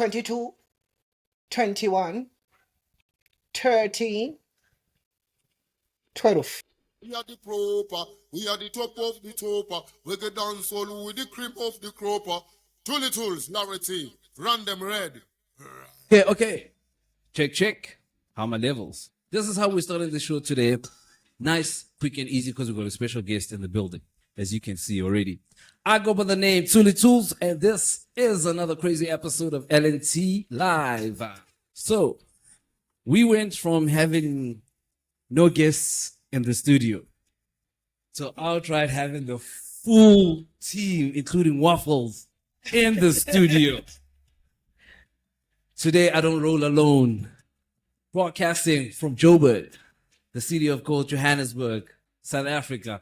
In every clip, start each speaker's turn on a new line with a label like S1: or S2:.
S1: 22, 21, 13, 12.
S2: We are the proper, we are the top of the topper. We get dancehall with the cream of the cropper. Tully tools, narrative, random red.
S3: Okay. Check. How are my levels? This is how we're starting the show today. Nice, quick, and easy because we've got a special guest in the building, as you can see already. I go by the name Tully Tools, and this is another crazy episode of LNTLive. So, we went from having no guests in the studio to outright having the full team, including Waffles, in the studio. Today, I don't roll alone. Broadcasting from Joburg, the city of gold, Johannesburg, South Africa.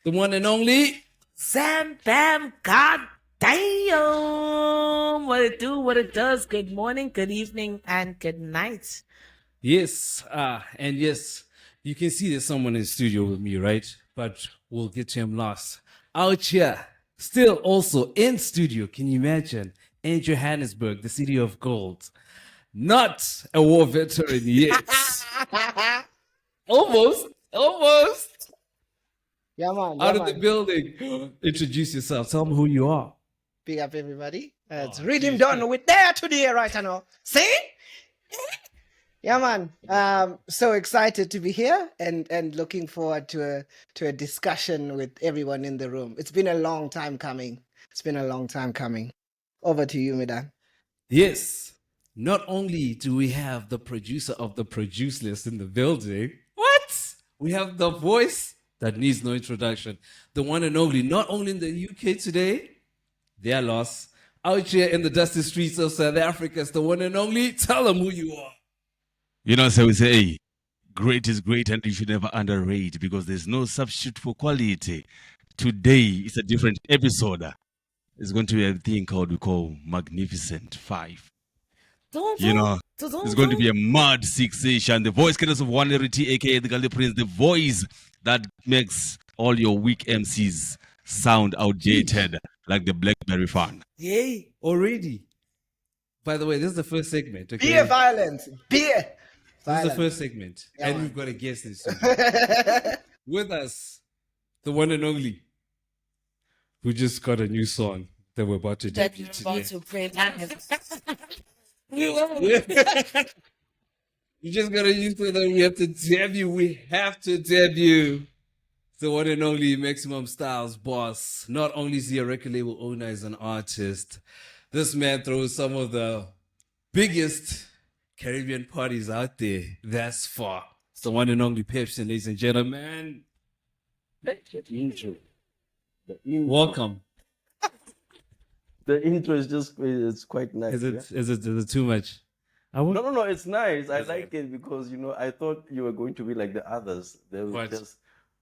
S3: The one and only
S4: Sam Bam, God damn. What it do, what it does. Good morning, good evening, and good night.
S3: Yes, and yes, you can see there's someone in the studio with me, right? But we'll get to him last. Out here, still also in studio, can you imagine? In Johannesburg, the city of gold. Not a war veteran yet. Almost.
S1: Yeah, man.
S3: Out of the building. Introduce yourself. Tell me who you are.
S1: Big up, everybody. It's Rhythm Done with there today, right now. See? Yeah, man. So excited to be here and looking forward to a discussion with everyone in the room. It's been a long time coming. Over to you, Medan.
S3: Yes. Not only do we have the producer of the produce list in the building, what? We have the voice that needs no introduction. The one and only, not only in the UK today, their loss. Out here in the dusty streets of South Africa, it's the one and only. Tell them who you are.
S5: You know, so we say, hey, great is great and you should never underrate because there's no substitute for quality. Today, it's a different episode. It's going to be a thing we call Magnificent 5. You know, it's going to be a mad 6-ish, and the voice cadence of One Rarity, aka the Gully Prince, the voice that makes all your weak MCs sound outdated like the Blackberry fan.
S3: Yay, already. By the way, this is the first segment. Okay?
S1: Beer violence. Beer.
S3: This is the first segment.
S1: Yeah,
S3: and
S1: man.
S3: we've got a guest in the studio. With us, the one and only, who just got a new song that we're about to debut today. You just gotta use it that we have to debut. We have to debut. The one and only Maximum Styles boss. Not only is he a record label owner, he's an artist. This man throws some of the biggest Caribbean parties out there. That's far. It's the one and only Pepsi, ladies and gentlemen. Welcome.
S6: The intro is it's quite nice.
S3: Is it too much?
S6: No, it's nice. I like it because, I thought you were going to be like the others. They would
S3: What?
S6: just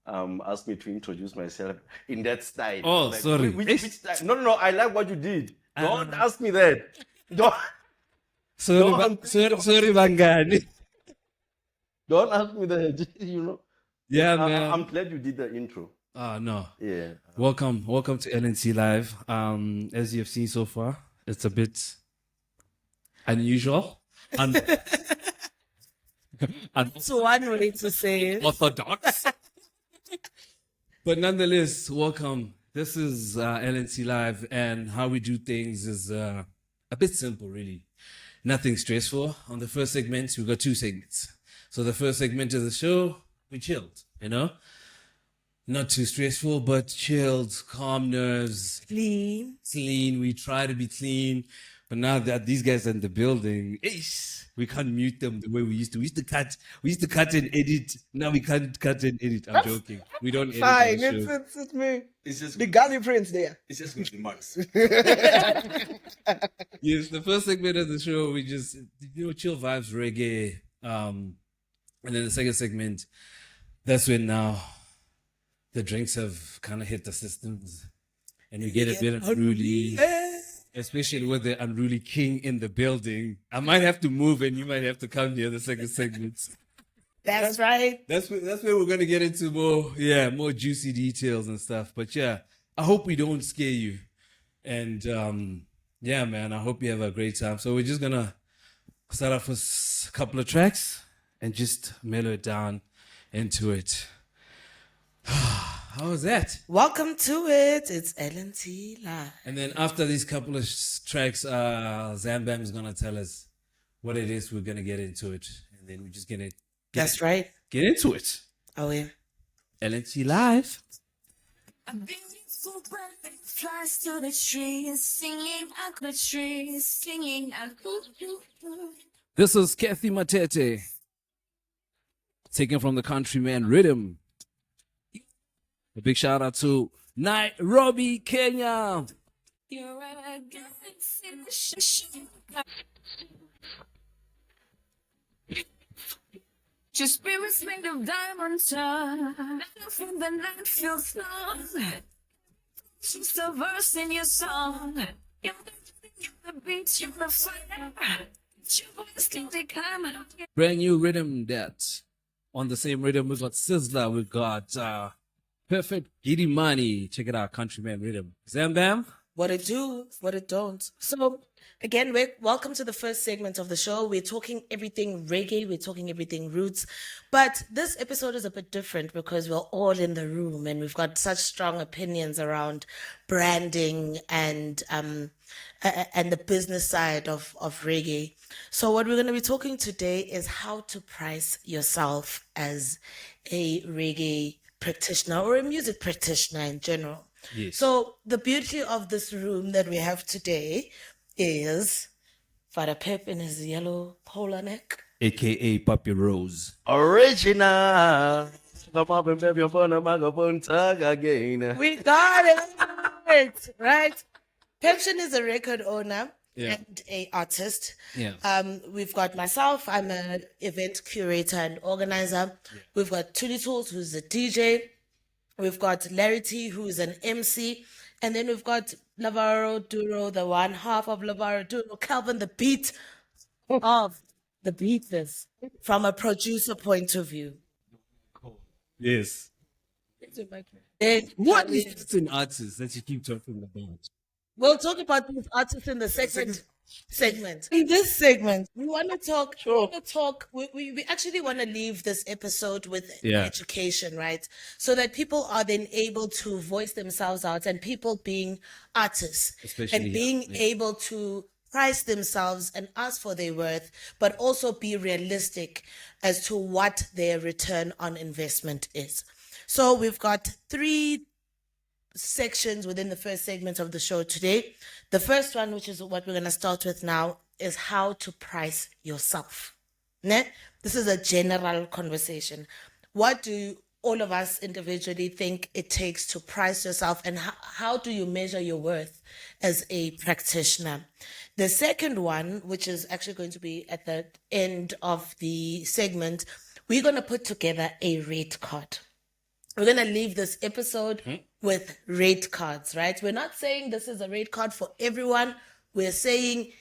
S6: ask me to introduce myself in that style.
S3: Oh,
S6: Like,
S3: sorry.
S6: Which style? No, I like what you did. Don't ask me that. Don't
S3: Sorry, Bangani.
S6: don't ask me that,
S3: Yeah,
S6: I-
S3: man.
S6: I'm glad you did the intro.
S3: No.
S6: Yeah.
S3: Welcome to LNTLive. As you have seen so far, it's a bit unusual,
S4: That's one way to say it.
S3: unorthodox. But nonetheless, welcome. This is LNTLive, and how we do things is a bit simple, really. Nothing stressful. On the first segment, we've got 2 segments. So the first segment of the show, we chilled, Not too stressful, but chilled, calm nerves,
S4: Clean.
S3: clean. We try to be clean. But now that these guys are in the building, we can't mute them the way we used to. We used to cut and edit. Now we can't cut and edit. I'm joking. We don't edit
S1: Fine.
S3: our show.
S1: It's me.
S5: It's just,
S1: The Gully Prince there.
S5: it's just with the marks.
S3: Yes, the first segment of the show, we just, chill vibes, reggae. And then the second segment, that's when now the drinks have kind of hit the systems. And we get a bit unruly, especially with the unruly king in the building. I might have to move and you might have to come here the second segment.
S4: That's right.
S3: That's where we're gonna get into more juicy details and stuff. But yeah, I hope we don't scare you. And Yeah, man. I hope you have a great time. So we're just gonna start off with a couple of tracks and just mellow it down into it. How was that?
S4: Welcome to it. It's LNTLive.
S3: And then after these couple of tracks, Zambam is gonna tell us what it is. We're gonna get into it, and then we're just gonna
S4: That's right.
S3: get into it.
S4: Oh, yeah.
S3: LNT Live.
S7: A beautiful bird flies to the trees, singing out the trees, singing out.
S3: This is Kathy Matete, taken from the Countryman Rhythm. A big shout out to Nairobi, Kenya.
S7: You're a good your spirit's made of diamonds, from the night feels long. She's the verse in your song. You're the beats, you're the fire. Your voice can become.
S3: Brand new rhythm that on the same rhythm we got Sizzler, we got Perfect Giddy Money. Check it out, Countryman Rhythm. Zambam.
S4: What it do, what it don't. So, again, welcome to the first segment of the show. We're talking everything reggae, we're talking everything roots. But this episode is a bit different because we're all in the room and we've got such strong opinions around branding and the business side of reggae. So what we're going to be talking today is how to price yourself as a reggae practitioner or a music practitioner in general.
S3: Yes.
S4: So the beauty of this room that we have today is Father Pep in his yellow polar neck.
S3: AKA Puppy Rose.
S6: Original. Come up and baby, your phone, I'm going to tag again.
S4: We got it, right? Pepsin is a record owner and a artist.
S3: Yeah.
S4: We've got myself. I'm an event curator and organizer. We've got Tootie Tools, who's a DJ. We've got Larry T, who's an MC. And then we've got Lavaro Duro, the one half of Lavaro Duro, Calvin, the beat of the beaters from a producer point of view.
S3: Yes.
S4: Then
S3: What is an artist that you keep talking about?
S4: we'll talk about these artists in the second segment. In this segment, we want to talk. We actually want to leave this episode with education, right? So that people are then able to voice themselves out, and people being artists
S3: Especially,
S4: and being able to price themselves and ask for their worth, but also be realistic as to what their return on investment is. So we've got 3 sections within the first segment of the show today. The first one, which is what we're going to start with now, is how to price yourself. Ne? This is a general conversation. What do all of us individually think it takes to price yourself, and how do you measure your worth as a practitioner? The second one, which is actually going to be at the end of the segment, we're going to put together a rate card. We're going to leave this episode with rate cards, right? We're not saying this is a rate card for everyone. We're saying,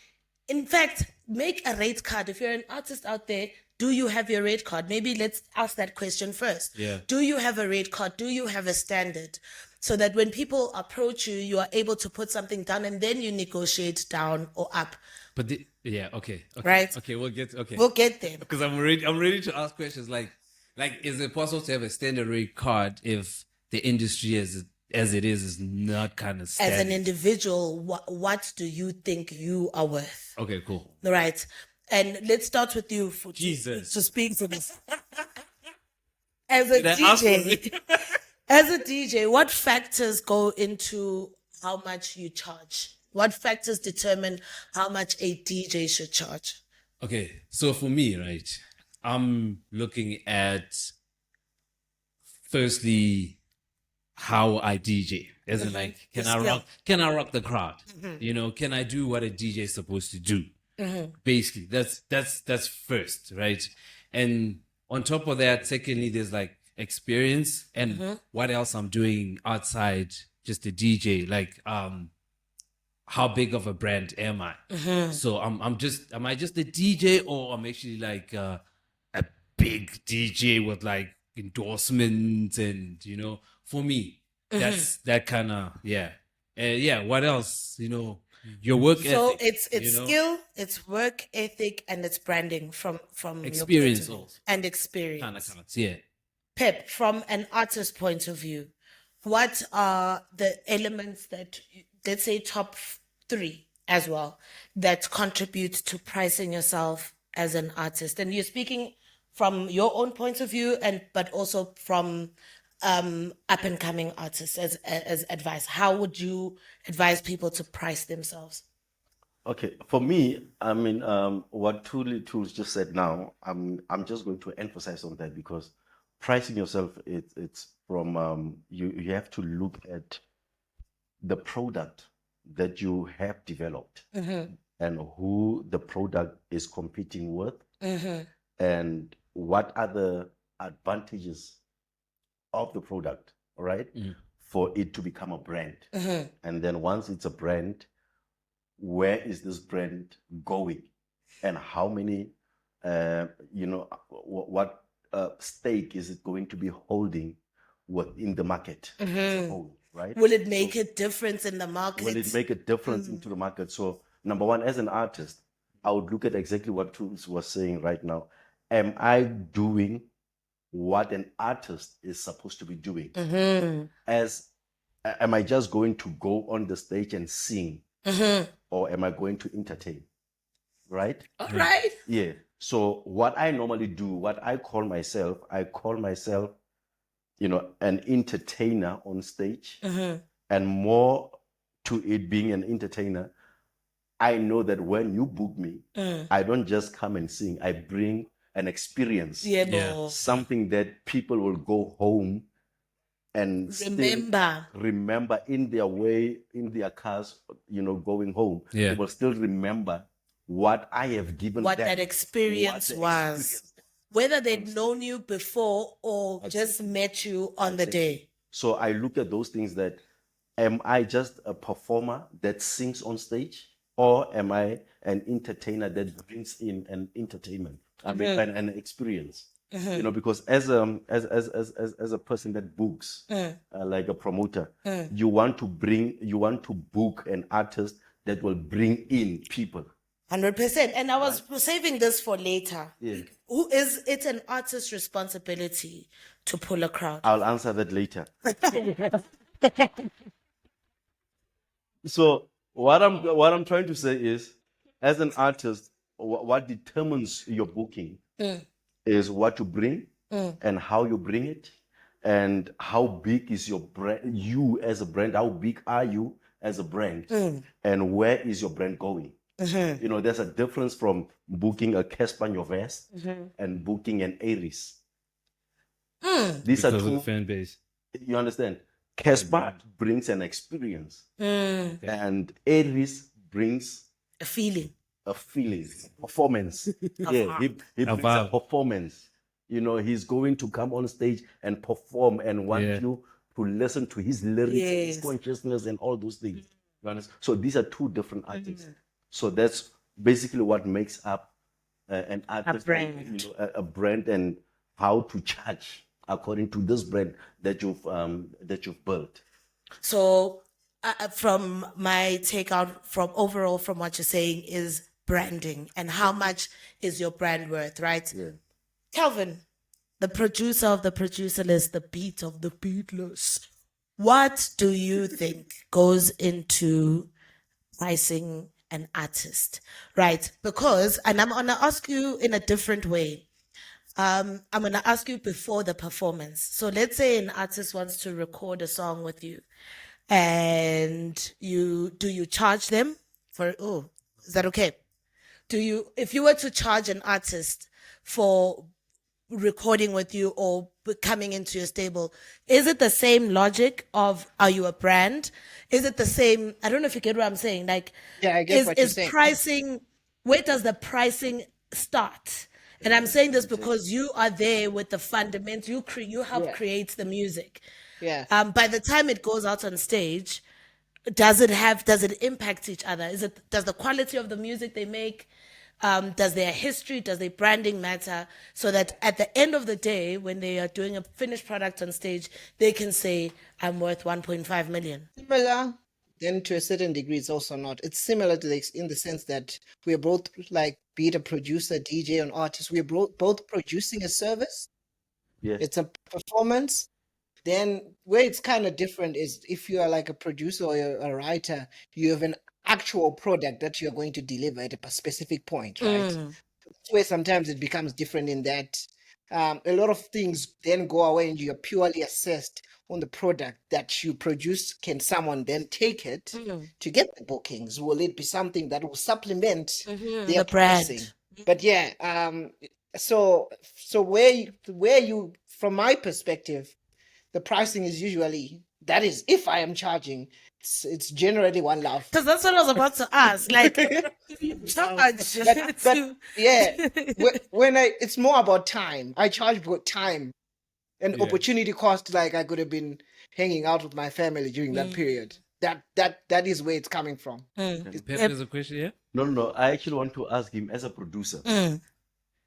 S4: in fact, make a rate card. If you're an artist out there, do you have your rate card? Maybe let's ask that question first.
S3: Yeah.
S4: Do you have a rate card? Do you have a standard? So that when people approach you, you are able to put something down and then you negotiate down or up.
S3: But okay.
S4: Right.
S3: Okay, we'll get
S4: there.
S3: because I'm ready to ask questions like is it possible to have a standard rate card if the industry as it is not kind of standard?
S4: As an individual, what do you think you are worth?
S3: Okay, cool.
S4: Right. And let's start with you
S3: Jesus.
S4: to speak to this. As a
S3: Did I ask for
S4: DJ, as a DJ, what factors go into how much you charge? What factors determine how much a DJ should charge?
S3: Okay, so for me, right, I'm looking at firstly how I DJ. As in like, can I rock the crowd? You know, can I do what a DJ is supposed to do? Basically, that's first, right? And on top of that, secondly, there's like experience and what else I'm doing outside just a DJ. Like, how big of a brand am I? So am I just a DJ, or I'm actually like a big DJ with like endorsements, and you know, for me, that's that kind of what else, you know, Your work
S4: So
S3: ethic.
S4: it's
S3: you know?
S4: skill, it's work ethic, and it's branding from your
S3: Experience
S4: point of view.
S3: also.
S4: And experience.
S3: Kind of, yeah.
S4: Pep, from an artist point of view, what are the elements that, let's say, top three as well, that contribute to pricing yourself as an artist? And you're speaking from your own point of view, but also from up and coming artists as advice. How would you advise people to price themselves?
S6: Okay, for me, I mean, what Tools just said now, I'm just going to emphasize on that because pricing yourself, it's from you have to look at the product that you have developed and who the product is competing with and what are the advantages of the product, right? For it to become a brand. And then once it's a brand, where is this brand going and how many what stake is it going to be holding within the market as a whole, right?
S4: Will it make a difference in the market?
S6: Will it make a difference into the market? So number one, as an artist, I would look at exactly what Tools was saying right now. Am I doing what an artist is supposed to be doing? Am I just going to go on the stage and sing? Or am I going to entertain? Right?
S4: All right.
S6: Yeah. So what I normally do, what I call myself, an entertainer on stage. And more to it being an entertainer, I know that when you book me, I don't just come and sing. I bring an experience.
S4: Yeah.
S6: Something that people will go home and remember in their way, in their cars, going home.
S3: Yeah.
S6: They will still remember what I have given
S4: What
S6: them.
S4: that experience was. Whether they'd known you before or just met you on the day.
S6: So I look at those things that, am I just a performer that sings on stage? Or am I an entertainer that brings in an entertainment? I mean, an experience. Because as a person that books, like a promoter, you want to book an artist that will bring in people.
S4: 100%. And I was saving this for later.
S6: Yeah.
S4: Who is it an artist's responsibility to pull a crowd?
S6: I'll answer that later. So what I'm trying to say is, as an artist, what determines your booking is what you bring and how you bring it, and how big is your brand. You as a brand, how big are you as a brand, and where is your brand going? There's a difference from booking a Casper Nyovest and booking an Aries. These
S3: Because
S6: are
S3: of
S6: two
S3: the fan base.
S6: You understand? Casper brings an experience, and Aries brings
S4: A feeling.
S6: performance. Yeah, he brings a performance. He's going to come on stage and perform and want you to listen to his lyrics, his consciousness, and all those things. You understand? So these are two different artists. So that's basically what makes up an artist, a brand, and how to charge according to this brand that you've built.
S4: So, from my takeout from what you're saying is branding, and how much is your brand worth, right?
S6: Yeah.
S4: Calvin, the producer of the producerless, the beat of the beatless. What do you think goes into pricing an artist, right? Because, and I'm gonna ask you in a different way. I'm gonna ask you before the performance. So let's say an artist wants to record a song with you, and do you charge them for? Oh, is that okay? If you were to charge an artist for recording with you or coming into your stable, is it the same logic of, are you a brand? Is it the same? I don't know if you get what I'm saying. Like,
S1: Yeah, I get what you're saying.
S4: Pricing, where does the pricing start? And I'm saying this because you are there with the fundamentals. You help create the music.
S1: Yeah.
S4: By the time it goes out on stage, does it impact each other? Does the quality of the music they make, does their history, does their branding matter? So that at the end of the day, when they are doing a finished product on stage, they can say, I'm worth 1.5 million.
S1: then to a certain degree, it's also not. It's similar to in the sense that we are both like, be it a producer, DJ, or an artist, we are both producing a service.
S6: Yeah.
S1: It's a performance. Then where it's kind of different is if you are like a producer or you're a writer, you have an actual product that you're going to deliver at a specific point, right? That's where sometimes it becomes different in that a lot of things then go away and you're purely assessed on the product that you produce. Can someone then take it to get the bookings? Will it be something that will supplement their
S4: The brand.
S1: pricing? But yeah, so where you from my perspective, the pricing is usually, that is, if I am charging, it's generally one love.
S4: Because that's what I was about to ask. Like, charge
S1: But
S4: to-
S1: yeah, when it's more about time. I charge for time and opportunity cost. Like I could have been hanging out with my family during that period. That is where it's coming from.
S3: Pep, there's a question here.
S6: No. I actually want to ask him as a producer,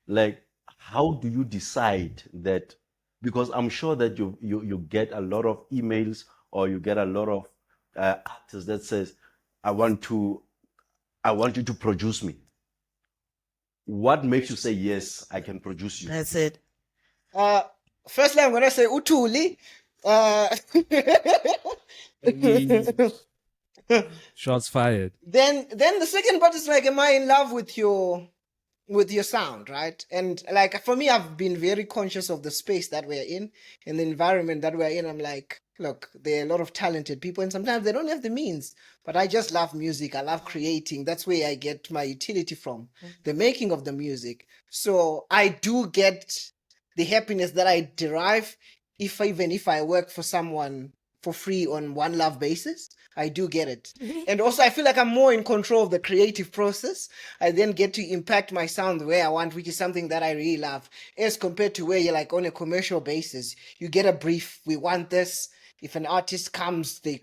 S6: like, how do you decide that? Because I'm sure that you get a lot of emails or you get a lot of artists that says, I want you to produce me. What makes you say, yes, I can produce you?
S4: That's it.
S1: Firstly, I'm gonna say Utuli.
S3: Shots fired.
S1: Then the second part is like, am I in love with your sound, right? And like for me, I've been very conscious of the space that we're in and the environment that we're in. I'm like, look, there are a lot of talented people and sometimes they don't have the means, but I just love music. I love creating. That's where I get my utility from, the making of the music. So I do get the happiness that I derive even if I work for someone for free on one love basis. I do get it. And also I feel like I'm more in control of the creative process. I then get to impact my sound the way I want, which is something that I really love, as compared to where you're like on a commercial basis. You get a brief, we want this. If an artist comes, they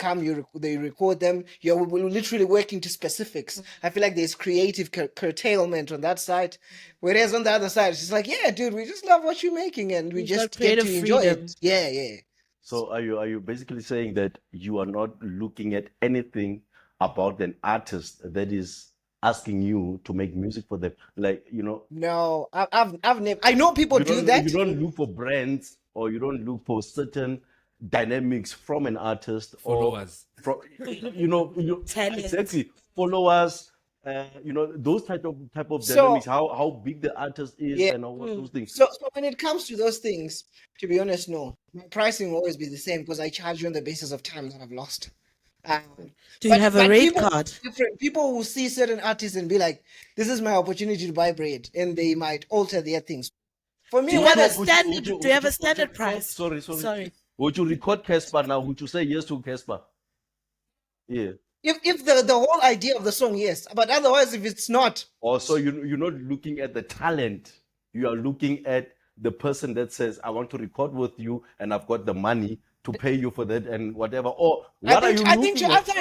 S1: record them. You're literally working to specifics. I feel like there's creative curtailment on that side. Whereas on the other side, it's just like, yeah, dude, we just love what you're making and we
S4: You've got
S1: just get to
S4: creative
S1: enjoy
S4: freedom.
S1: it. Yeah.
S6: So are you basically saying that you are not looking at anything about an artist that is asking you to make music for them? Like,
S1: No, I've never. I know people do that.
S6: You don't look for brands or you don't look for certain dynamics from an artist
S3: Followers.
S6: or from
S4: Talent.
S6: exactly followers. Those type of
S1: So-
S6: dynamics. How big the artist is
S1: Yeah.
S6: and all those things.
S1: So when it comes to those things, to be honest, no. My pricing will always be the same because I charge you on the basis of time that I've lost.
S4: Do you have a rate
S1: people,
S4: card?
S1: Different people will see certain artists and be like, "This is my opportunity to buy bread," and they might alter their things. For me,
S4: Do you
S1: what
S4: have a
S1: I-
S4: standard? Do you have a standard price?
S6: Sorry. Would you record Casper now? Would you say yes to Casper? Yeah.
S1: if the whole idea of the song, yes, but otherwise, if it's not,
S6: Also, you're not looking at the talent. You are looking at the person that says, I want to record with you and I've got the money to pay you for that and whatever. Or what are you
S1: I think
S6: looking
S1: to
S6: at?
S1: answer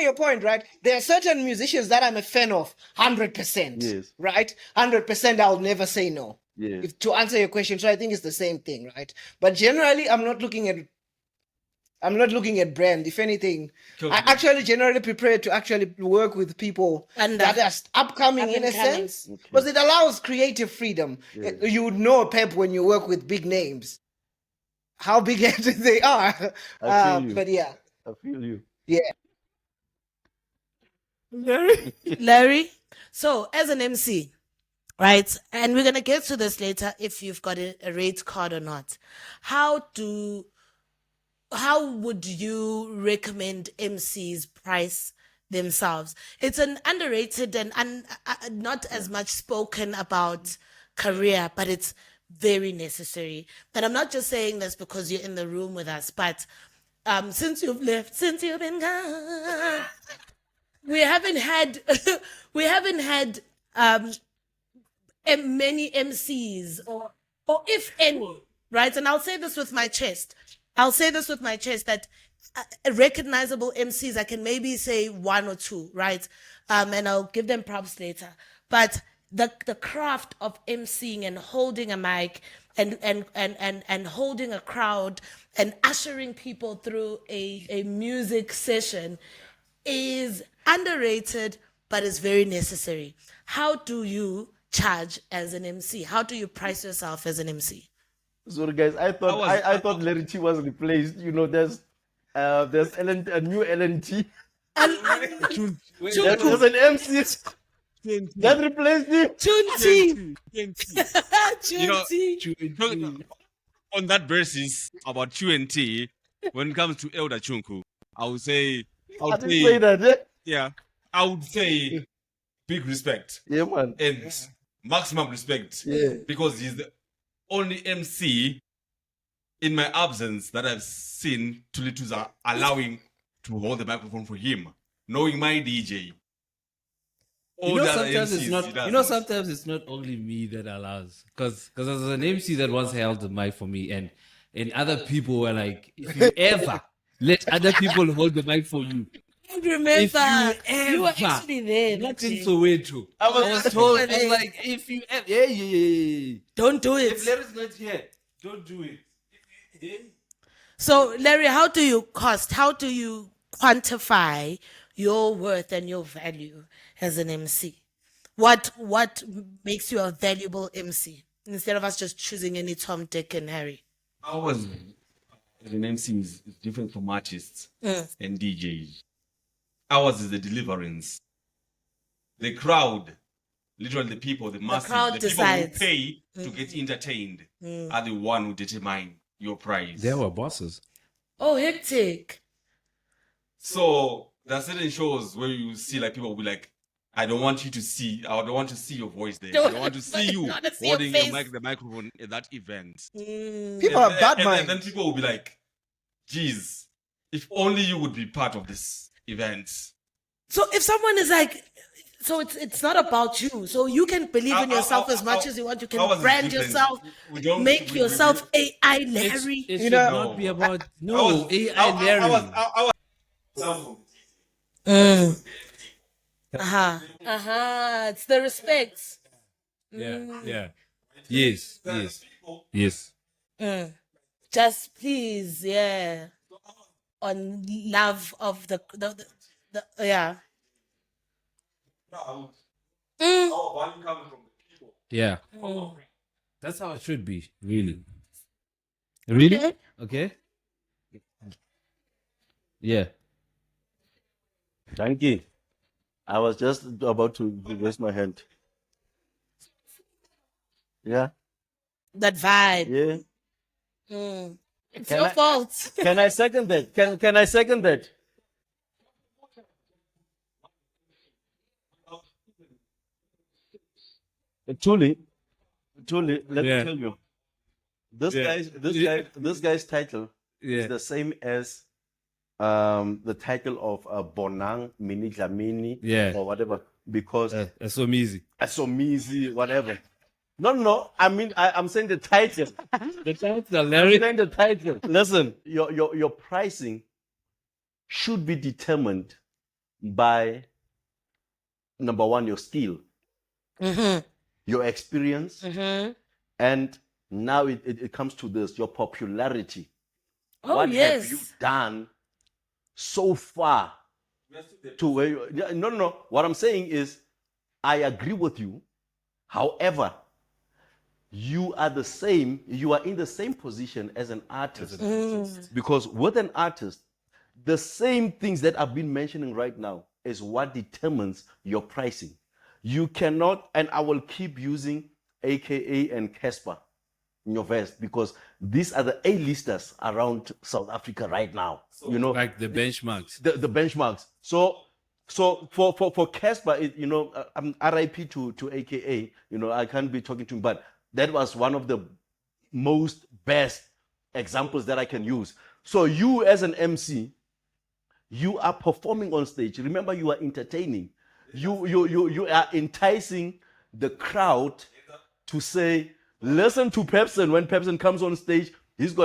S1: your point, right? There are certain musicians that I'm a fan of, 100%.
S6: Yes.
S1: Right? 100%. I'll never say no.
S6: Yes.
S1: To answer your question, so I think it's the same thing, right? But generally, I'm not looking at brand. If anything, I actually generally prepare to actually work with people
S4: And,
S1: that are upcoming in a
S4: up-and-coming.
S1: sense, because it allows creative freedom. You would know Pep when you work with big names, how big-headed they are.
S6: I feel you.
S1: But yeah,
S6: I feel you.
S4: Larry, so as an MC, right, and we're gonna get to this later if you've got a rate card or not. How would you recommend MCs price themselves? It's an underrated and not as much spoken about career, but it's very necessary. And I'm not just saying this because you're in the room with us, but since you've been gone, we haven't had many MCs or if any, right? And I'll say this with my chest that recognizable MCs, I can maybe say one or two, right? And I'll give them props later. But the craft of MCing and holding a mic and holding a crowd and ushering people through a music session is underrated, but is very necessary. How do you charge as an MC? How do you price yourself as an MC?
S6: Sorry, guys. I thought Larry T was replaced. You know, there's a new LNT. There's an MC that replaced him.
S4: Chunti.
S5: You know,
S4: Chunti.
S5: on that basis about T, when it comes to Elder Chunku, I would say,
S6: I didn't say that. Eh?
S5: yeah, I would say big respect
S6: Yeah, man.
S5: and maximum respect.
S6: Yeah.
S5: Because he's the only MC in my absence that I've seen Tulituza allowing to hold the microphone for him, knowing my DJ. All the other
S3: sometimes
S5: MCs,
S3: it's
S5: he
S3: not.
S5: doesn't.
S3: Sometimes it's not only me that allows, because there's an MC that once held the mic for me, and other people were like, if you ever let other people hold the mic for you,
S4: I remember you were
S3: ever,
S4: actually there.
S3: not in
S4: Nachi.
S3: Soweto. I was told, I was like, if you ever, yeah.
S4: Don't do
S3: If
S4: it.
S3: Larry's not here, don't do it.
S4: So, Larry, how do you cost? How do you quantify your worth and your value as an MC? What makes you a valuable MC instead of us just choosing any Tom, Dick, and Harry?
S5: Ours as an MC is different from artists and DJs. Ours is the deliverance. The crowd, literally the people, the masses,
S4: crowd
S5: the people
S4: decides.
S5: who pay to get entertained are the one who determine your price.
S3: They were bosses.
S4: Oh, hectic.
S5: So there are certain shows where you see like people will be like, I don't want to see your voice there. I don't want to see you
S4: I wanna see your
S5: holding
S4: face.
S5: the microphone at that event.
S1: People have bad
S5: And
S1: minds.
S5: then people will be like, geez, if only you would be part of this event.
S4: So if someone is like, so it's not about you. So you can believe in yourself as much as you want. You
S5: ours
S4: can
S5: is
S4: brand
S5: different.
S4: yourself,
S5: We don't-
S4: make
S5: we-
S4: yourself AI Larry.
S3: It
S1: You
S3: should
S1: know-
S3: not be about
S5: Ours-
S3: AI Larry.
S4: It's the respect.
S3: Yeah. Yes.
S4: Just please, yeah. On love of the yeah.
S3: Yeah. That's how it should be, really. Really? Okay. Yeah.
S6: Thank you. I was just about to raise my hand. Yeah.
S4: That vibe.
S6: Yeah.
S4: It's
S6: Can
S4: your
S6: I-
S4: fault.
S6: Can I second that? Can I second that? Truly, let
S3: Yeah.
S6: me tell you. This
S3: Yeah.
S6: guy's title
S3: Yeah.
S6: is the same as the title of Bonang Mini Dlamini
S3: Yeah.
S6: or whatever, because
S3: That's so easy.
S6: Asomizi, whatever. No. I mean, I'm saying the title.
S3: The title,
S6: I'm
S3: Larry.
S6: saying the title. Listen, your pricing should be determined by number one, your skill, your experience, and now it comes to this, your popularity.
S4: Oh,
S6: What
S4: yes.
S6: have you done so far to where you no. What I'm saying is I agree with you. However, you are in the same position as an artist. Because with an artist, the same things that I've been mentioning right now is what determines your pricing. You cannot, and I will keep using AKA and Casper in your verse because these are the A-listers around South Africa right now. You know,
S3: Like the benchmarks.
S6: the benchmarks. So for Casper, I'm RIP to AKA. You know, I can't be talking to him, but that was one of the most best examples that I can use. So you as an MC, you are performing on stage. Remember, you are entertaining. You are enticing the crowd to say, listen to Pepsin. When Pepsin comes on stage, he's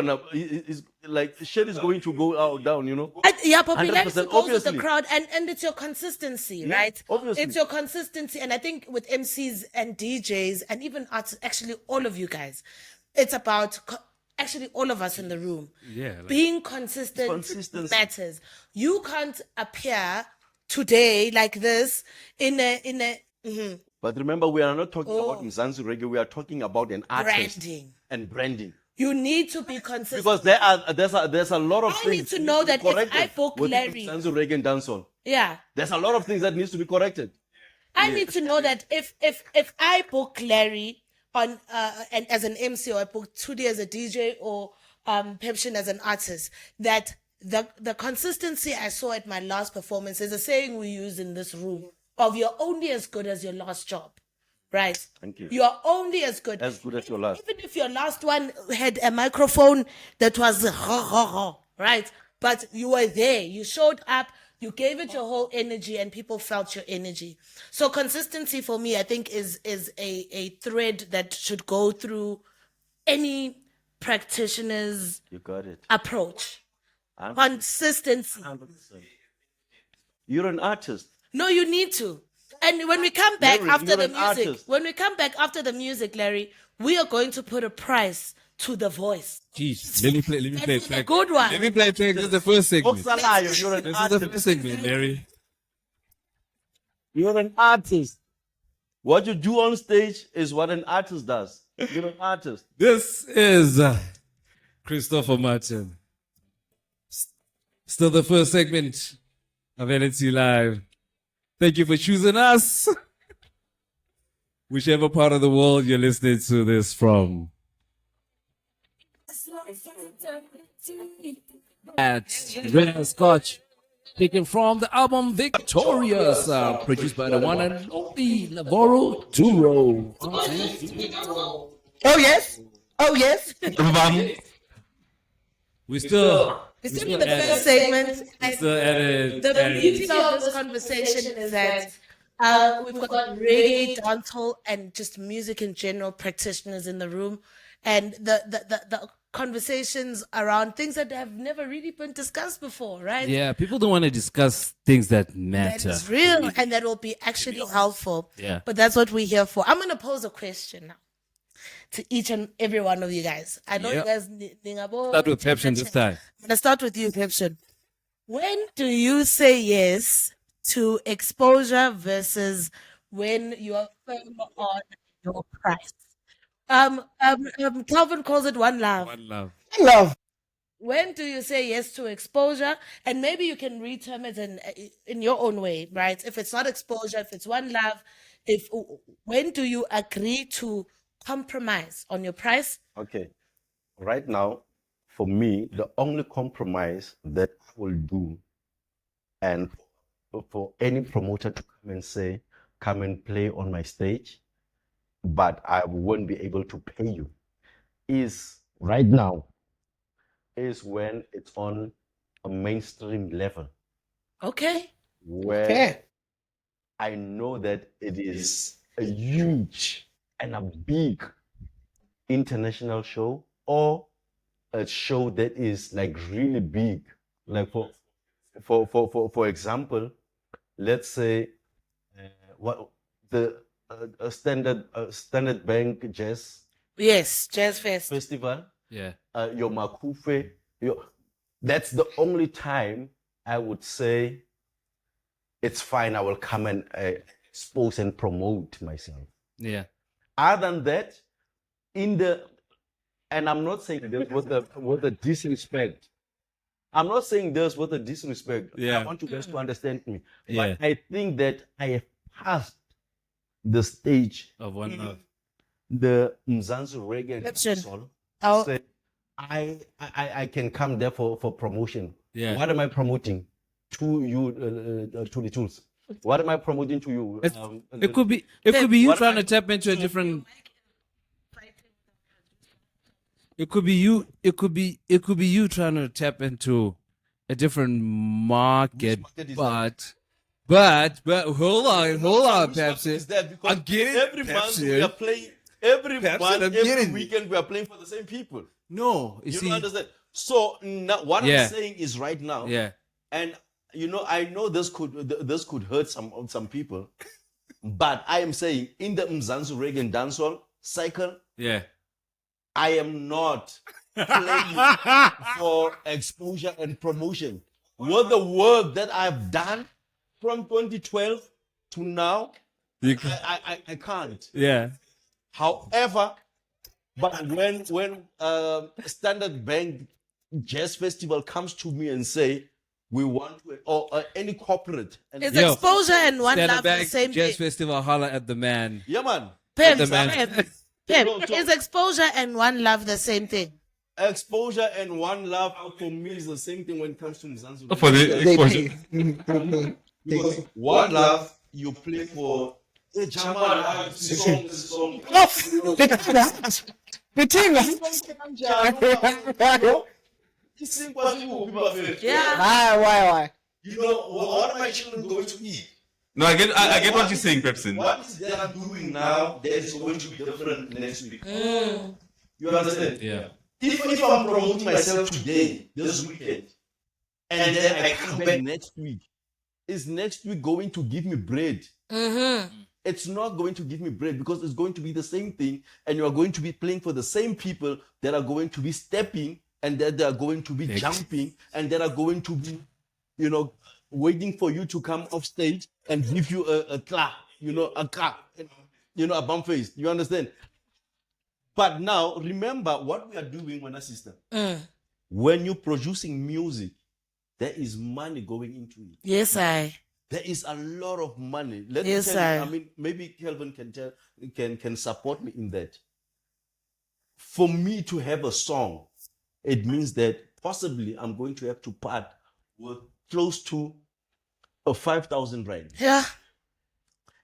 S6: like shit is going to go out down, you know.
S4: Yeah, popularity
S6: 100%,
S4: goes with the
S6: obviously.
S4: crowd, and it's your consistency, right?
S6: obviously.
S4: It's your consistency, and I think with MCs and DJs and even artists, actually all of you guys, it's about actually all of us in the room.
S3: Yeah, like-
S4: Being consistent
S6: Consistency.
S4: matters. You can't appear today like this in a
S6: But remember, we are not talking
S4: Oh.
S6: about Mzansi Reggae. We are talking about an artist
S4: branding.
S6: and branding.
S4: You need to be consistent.
S6: Because there's a lot of
S4: I
S6: things
S4: need to
S6: need
S4: know
S6: be
S4: that if I
S6: corrected
S4: book
S6: with
S4: Larry-
S6: Mzansi Reggae and Dancehall.
S4: Yeah.
S6: There's a lot of things that needs to be corrected.
S4: I need to know that if I book Larry on and as an MC, or I book Tudi as a DJ, or Pepshin as an artist, that the consistency I saw at my last performance is a saying we use in this room of you're only as good as your last job. Right?
S6: Thank you.
S4: You're only as good
S6: As good as your last.
S4: Even if your last one had a microphone that was right? But you were there. You showed up. You gave it your whole energy, and people felt your energy. So consistency for me, I think, is a thread that should go through any practitioner's
S6: You got it.
S4: approach.
S6: I'm-
S4: Consistency.
S6: 100%. You're an artist.
S4: No, you need to. And when we come back
S6: Larry,
S4: after
S6: you're
S4: the
S6: an
S4: music,
S6: artist.
S4: when we come back after the music, Larry, we are going to put a price to the voice.
S3: Jeez, let me play
S4: That's
S3: a
S4: a
S3: track.
S4: good one.
S3: Let me play a track. This is the first segment.
S6: Oksalayo, you're an
S3: This is the
S6: artist.
S3: first segment, Larry.
S6: You're an artist. What you do on stage is what an artist does. You're an artist.
S3: This is Christopher Martin. Still the first segment of LNTLive. Thank you for choosing us. Whichever part of the world you're listening to this from. At Red Scotch, taken from the album Victorious, produced by the one and only Lavoro Duro.
S1: Oh yes. Oh yes.
S3: We still
S4: It's still in the first segment.
S3: still at it.
S4: The beauty of this conversation is that we've got reggae, dancehall, and just music in general practitioners in the room, and the conversations around things that have never really been discussed before, right?
S3: Yeah, people don't want to discuss things that
S4: That
S3: matter.
S4: is real and that will be actually helpful.
S3: Yeah.
S4: But that's what we're here for. I'm going to pose a question now to each and every one of you guys. I know
S3: Yep.
S4: you guys.
S3: Start with Pepsin this time.
S4: I'm going to start with you, Pepsin. When do you say yes to exposure versus when you are firm on your price? Calvin calls it one love.
S3: One love.
S1: Love.
S4: When do you say yes to exposure? And maybe you can reterm it in your own way, right? If it's not exposure, if it's one love, when do you agree to compromise on your price?
S6: Okay. Right now, for me, the only compromise that I will do, and for any promoter to come and say, come and play on my stage, but I won't be able to pay you, is right now, is when it's on a mainstream level,
S4: Okay.
S6: where
S1: Okay.
S6: I know that it is a huge and a big international show, or a show that is like really big. Like for example, let's say what the Standard Bank Jazz
S4: Yes, Jazz Fest.
S6: Festival,
S3: Yeah.
S6: your Makufe, that's the only time I would say it's fine. I will come and expose and promote myself.
S3: Yeah.
S6: Other than that, and I'm not saying this with the disrespect. I'm not saying this with a disrespect.
S3: Yeah.
S6: I want you guys to understand me.
S3: Yeah.
S6: But I think that I have passed the stage,
S3: Of one love.
S6: the Mzansi Reggae
S4: Perception.
S6: Dancehall.
S4: Oh.
S6: Say, I can come there for promotion.
S3: Yeah.
S6: What am I promoting to you, to the tools? What am I promoting to you?
S3: It could be you
S6: What
S3: trying
S6: I-
S3: to tap into a different. It could be you trying to tap into a different market,
S6: market is
S3: but hold on,
S6: Which market
S3: Pepsi.
S6: is that? Because
S3: I'm getting
S6: every month
S3: Pepsi.
S6: we are playing. Every
S3: Pepsi,
S6: month,
S3: I'm
S6: every
S3: getting it.
S6: weekend we are playing for the same people.
S3: No, you
S6: You
S3: see,
S6: don't understand. So now, what
S3: Yeah.
S6: I'm saying is right now,
S3: yeah,
S6: and I know this could hurt some people, but I am saying in the Mzansi Reggae and Dancehall cycle,
S3: yeah,
S6: I am not playing for exposure and promotion. What the work that I've done from 2012 to now, I can't.
S3: Yeah.
S6: However, but when Standard Bank Jazz Festival comes to me and say we want to, or any corporate, and
S4: Is
S3: Yo,
S4: exposure and one
S3: Stand
S4: love
S3: back,
S4: the same
S3: Jazz
S4: thing?
S3: Festival, holla at the man.
S6: yeah, man,
S4: Pimp,
S3: the man.
S4: Pimp. Is exposure and one love the same thing?
S6: exposure and one love for me is the same thing when it comes to Mzansi.
S5: For the
S1: They
S5: exposure.
S1: pay.
S6: Because one love you play for. Hey, Jamal, this song.
S1: The thing.
S4: Yeah.
S1: Why?
S6: You know, what are my children going to eat?
S5: No, I get what you're saying, Pepsin.
S6: What is that I'm doing now that is going to be different next week? You understand?
S3: Yeah.
S6: If I'm promoting myself today, this weekend, and then I come back next week, is next week going to give me bread? It's not going to give me bread because it's going to be the same thing, and you are going to be playing for the same people that are going to be stepping, and that they are going to be jumping, and that are going to be, you know, waiting for you to come off stage and give you a clap, you know, a clap, you know, a bump face. You understand? But now remember what we are doing, my sister. When you're producing music, there is money going into it.
S4: Yes, I.
S6: There is a lot of money. Let
S4: Yes,
S6: me tell you,
S4: sir.
S6: I mean, maybe Kelvin can support me in that. For me to have a song, it means that possibly I'm going to have to part with close to a 5,000 rand.
S4: Yeah.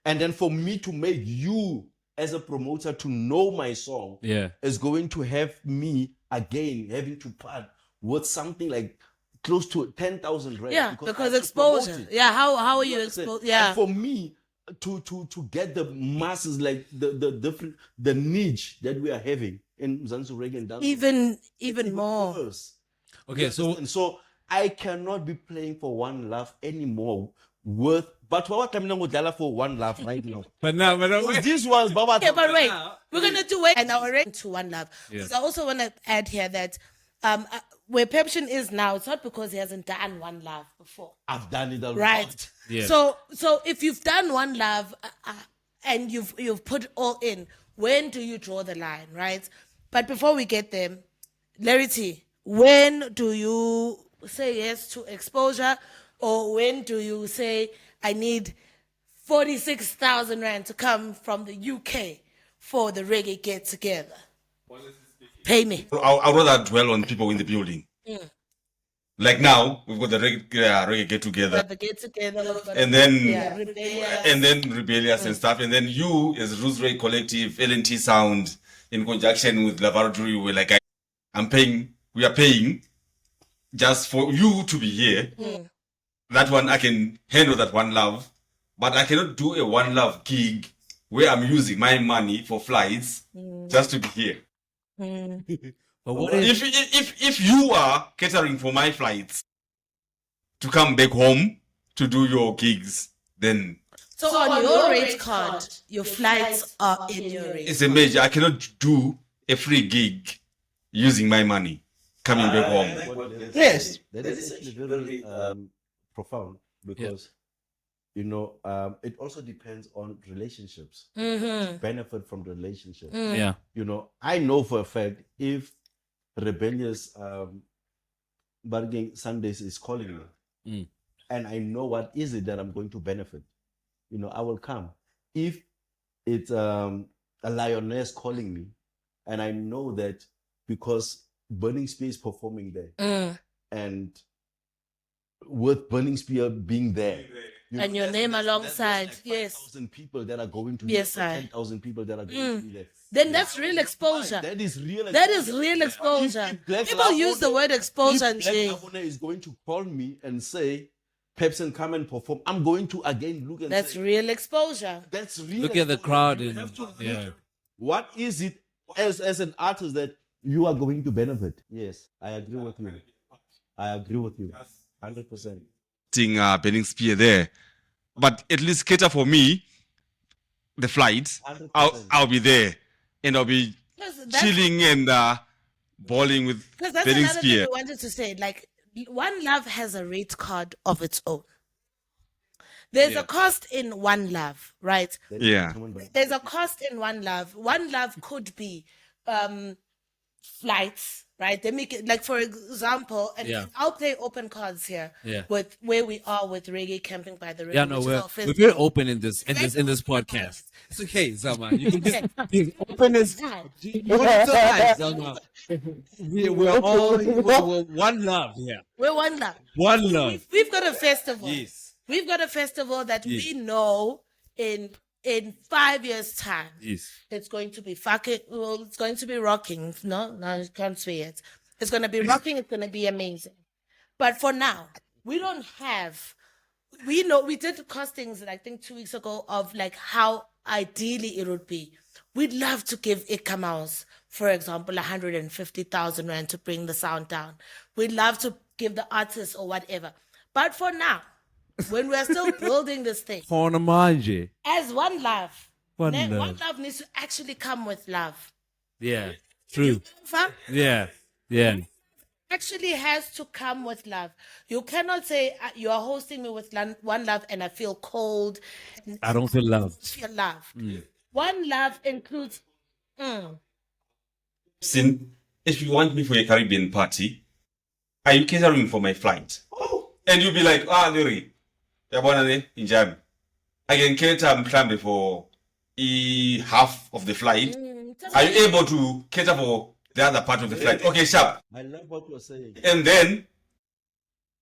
S6: And then for me to make you as a promoter to know my song
S3: Yeah.
S6: is going to have me again having to part with something like close to 10,000 rand.
S4: Yeah,
S6: I
S4: because
S6: have to promote
S4: exposure.
S6: it.
S4: Yeah, how are you
S6: understand?
S4: exposed? Yeah.
S6: And for me to get the masses, like the different, the niche that we are having in Mzansi Reggae and Dancehall,
S4: Even more.
S6: worse.
S3: Okay, so
S6: And so I cannot be playing for one love anymore. But what I'm not for one love right now.
S3: but now,
S6: These ones, Baba.
S4: Okay, but wait, we're gonna do it and already to one love.
S3: Yeah.
S4: So I also want to add here that where Pepsin is now, it's not because he hasn't done one love before,
S6: I've done it a lot.
S4: right?
S3: Yeah.
S4: So if you've done one love and you've put all in, when do you draw the line, right? But before we get there, Larry T, when do you say yes to exposure, or when do you say I need 46,000 rand to come from the UK for the reggae get together? Pay me.
S5: I'd rather dwell on people in the building. Like now, we've got the reggae get together,
S4: The get together,
S5: and then
S4: rebellious.
S5: rebellious and stuff, and then you as Roots Ray Collective, LNT Sound, in conjunction with Laboratory, we're like, we are paying just for you to be here. That one I can handle, that one love, but I cannot do a one love gig where I'm using my money for flights just to be here.
S3: but what if
S5: If you are catering for my flights to come back home to do your gigs, then
S4: So on your rate card, your flights are in your rate.
S5: it's a major. I cannot do a free gig using my money coming back home.
S1: Yes.
S6: That is actually very profound because, you know, it also depends on relationships. Benefit from the relationship.
S3: yeah.
S6: You know, I know for a fact if Rebellious Bargain Sundays is calling me, and I know what is it that I'm going to benefit, you know, I will come. If it's a Lioness calling me, and I know that because Burning Spear is performing there, and with Burning Spear being there, you
S4: And
S6: know,
S4: your
S6: that's-
S4: name
S6: that's
S4: alongside,
S6: like
S4: yes.
S6: 5,000 people that are going to
S4: Yes,
S6: be there,
S4: sir.
S6: 10,000 people that are going to be there.
S4: Then that's real exposure.
S6: That is real.
S4: That is real exposure.
S6: If Black
S4: People use the
S6: Lafone-
S4: word exposure and
S6: if Black
S4: say,
S6: Lafone is going to call me and say, Pepsin, come and perform, I'm going to again look and
S4: that's
S6: say,
S4: real exposure.
S6: that's real.
S3: Look at the
S6: exposure.
S3: crowd
S6: You
S3: and
S6: have to
S3: yeah.
S6: look. What is it as an artist that you are going to benefit? Yes, I agree with you. I agree with you. 100%.
S5: Burning Spear there, but at least cater for me the flights.
S6: 100%.
S5: I'll be there, and I'll be chilling and balling with
S4: Because that's
S5: betting
S4: another thing
S5: spear.
S4: we wanted to say. Like, One Love has a rate card of its own. There's a cost in One Love, right?
S5: Yeah.
S4: There's a cost in One Love. One Love could be flights, right? They make it like, for example, and
S3: Yeah.
S4: I'll play open cards here
S3: Yeah.
S4: with where we are with Reggae Camping by the River.
S3: Yeah, no,
S4: which is
S3: we're
S4: our fifth
S3: we're very
S4: day.
S3: open in this podcast. It's okay, Zama. You can just be open as Zama. We're all we're one love here.
S4: We're One Love.
S3: One love.
S4: We've got a festival.
S3: Yes.
S4: We've got a festival that
S3: Yes.
S4: we know in 5 years' time.
S3: Yes.
S4: It's going to be fucking. Well, it's going to be rocking. No, I can't say it. It's going to be rocking. It's going to be amazing. But for now, we don't have. We know we did costings, I think 2 weeks ago, of like how ideally it would be. We'd love to give Ika Mouse, for example, 150,000 rand to bring the sound down. We'd love to give the artists or whatever. But for now, when we're still building this thing,
S3: Corner manje.
S4: as One Love,
S3: One
S4: One
S3: Love.
S4: Love needs to actually come with love.
S3: Yeah. True.
S4: Fa-
S3: Yeah. Yeah.
S4: Actually has to come with love. You cannot say you are hosting me with One Love and I feel cold.
S3: I don't feel loved.
S4: Feel love. One Love includes.
S5: If you want me for a Caribbean party, are you catering for my flight? And you'll be like, Larry, in Jam. I can cater plan for half of the flight. Are you able to cater for the other part of the flight? Okay, sharp.
S6: I love what you're saying.
S5: And then,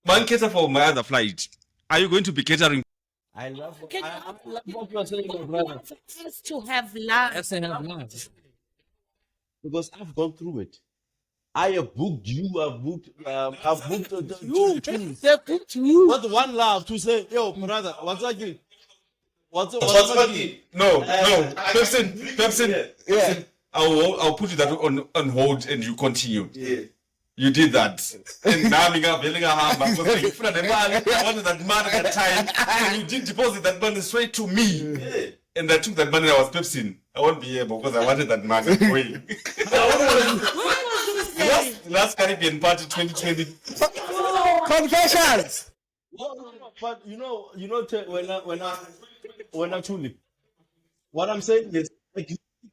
S5: man, cater for my other flight. Are you going to be catering?
S6: I love
S4: Can
S6: I
S4: you-
S6: love what you're saying, my brother.
S4: Has to have love.
S3: That's enough love.
S6: Because I've gone through it. I have booked you. I've booked you. But One Love to say, yo, brother, what's that? What's that?
S5: No. Pepsin.
S6: Yeah.
S5: I'll put you that on hold and you continue.
S6: Yeah.
S5: You did that. And now I wanted that money at that time. And you did deposit that money straight to me.
S6: Yeah.
S5: And I took that money I was Pepsin. I won't be able because I wanted that money. last Caribbean party 2020.
S1: Confessions.
S6: But when actually, what I'm saying is, like,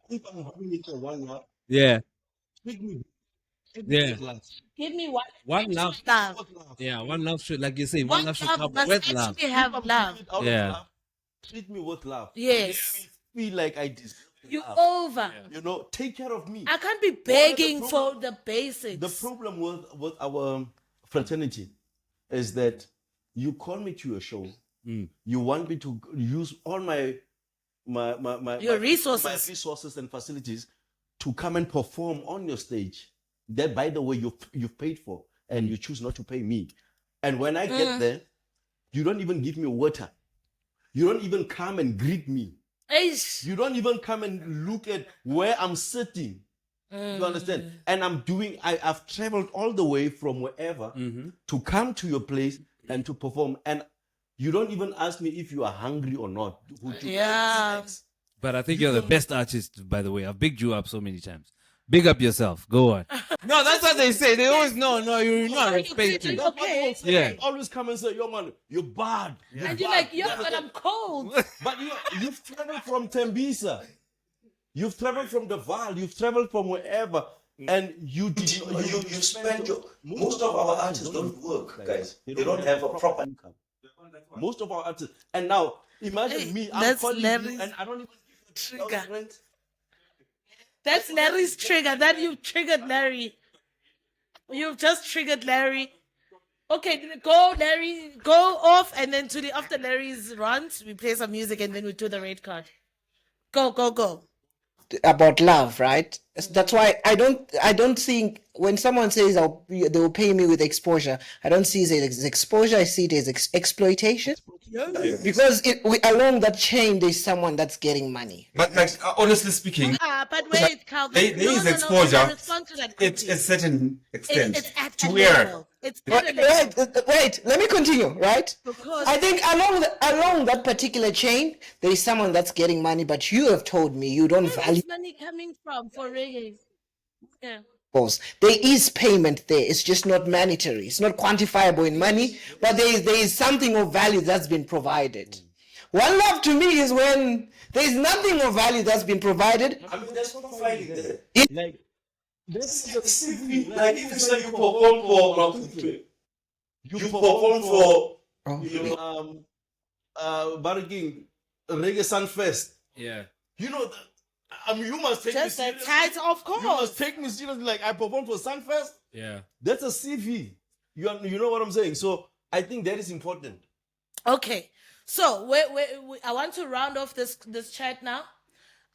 S6: if I'm having it for 1 hour,
S3: Yeah.
S6: treat me.
S3: Yeah.
S4: Give me one.
S3: One love.
S4: Love.
S3: Yeah. One love should, like you say, one
S4: One
S3: love should
S4: love
S3: come
S4: must
S3: with love.
S4: actually have love.
S3: Yeah.
S6: Treat me with love.
S4: Yes.
S6: Feel like I deserve
S4: You
S6: love.
S4: over.
S6: Take care of me.
S4: I can't be begging for the basics.
S6: The problem with our fraternity is that you call me to your show. You want me to use all my
S4: resources.
S6: my resources and facilities to come and perform on your stage. That, by the way, you've paid for, and you choose not to pay me. And when I get there, you don't even give me water. You don't even come and greet me.
S4: Eish.
S6: You don't even come and look at where I'm sitting. You understand? And I've traveled all the way from wherever to come to your place and to perform. And you don't even ask me if you are hungry or not.
S4: Yeah.
S3: But I think you're the best artist, by the way. I've bigged you up so many times. Big up yourself. Go on.
S8: No, that's what they say. They always no, you're not respecting.
S4: Okay.
S3: Yeah.
S6: Always come and say, yo, man, you're bad.
S4: And you're like, yeah, but I'm cold.
S6: But you've traveled from Tembisa. You've traveled from the Val. You've traveled from wherever. And you spend most of our artists don't work, guys. They don't have a proper income. Most of our artists. And now, imagine me, I'm
S4: that's
S6: calling you
S4: Larry's
S6: and I don't even
S4: trigger.
S6: rent.
S4: That's Larry's trigger. That you've triggered Larry. You've just triggered Larry. Okay, go Larry, go off, and then after Larry's runs, we play some music and then we do the red card. Go.
S1: About love, right? That's why I don't think when someone says they will pay me with exposure, I don't see it as exposure. I see it as exploitation. Because along that chain, there's someone that's getting money.
S5: But like, honestly speaking,
S4: But wait, Calvin.
S5: there is
S4: No,
S5: exposure.
S4: respond to that
S5: It's
S4: quickly.
S5: a certain extent.
S4: It's at
S5: to
S4: a
S5: where?
S4: level. It's at a level.
S1: Wait, let me continue, right?
S4: Because-
S1: I think along that particular chain, there is someone that's getting money, but you have told me you don't
S4: Where
S1: value.
S4: is money coming from for Reggae? Yeah.
S1: There is payment there. It's just not monetary. It's not quantifiable in money, but there is something of value that's been provided. One love to me is when there is nothing of value that's been provided.
S6: I mean, there's no profiling there. Like, this is a CV. Like, if you say you perform for, you perform for, Barking, Reggae Sunfest.
S3: Yeah.
S6: You know, I mean, you must take
S4: Just
S6: me
S4: a
S6: seriously.
S4: title, of
S6: You
S4: course.
S6: must take me seriously. Like, I perform for Sunfest.
S3: Yeah.
S6: That's a CV. You know what I'm saying? So, I think that is important.
S4: Okay, so I want to round off this chat now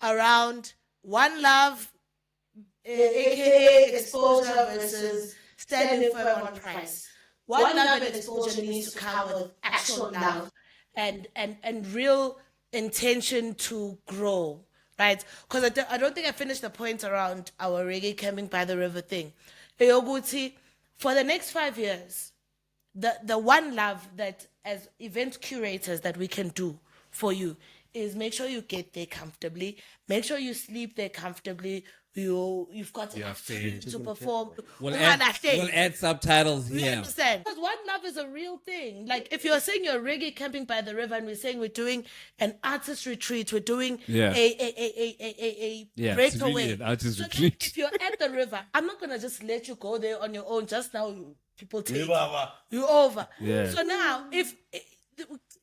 S4: around One Love, aka exposure versus standing firm on price. One Love and exposure needs to come with actual love and real intention to grow, right? Because I don't think I finished the point around our reggae camping by the river thing. Eyoguti, for the next 5 years, the one love that as event curators that we can do for you is make sure you get there comfortably, make sure you sleep there comfortably, you've got enough food to perform.
S3: We'll add subtitles
S4: You
S3: here.
S4: understand? Because one love is a real thing. Like if you're saying you're reggae camping by the river and we're saying we're doing an artist retreat, we're doing a
S3: Yeah, it's
S4: breakaway.
S3: really an artist
S4: So then
S3: retreat.
S4: if you're at the river, I'm not gonna just let you go there on your own. Just now, people take you over.
S3: Yeah.
S4: So now,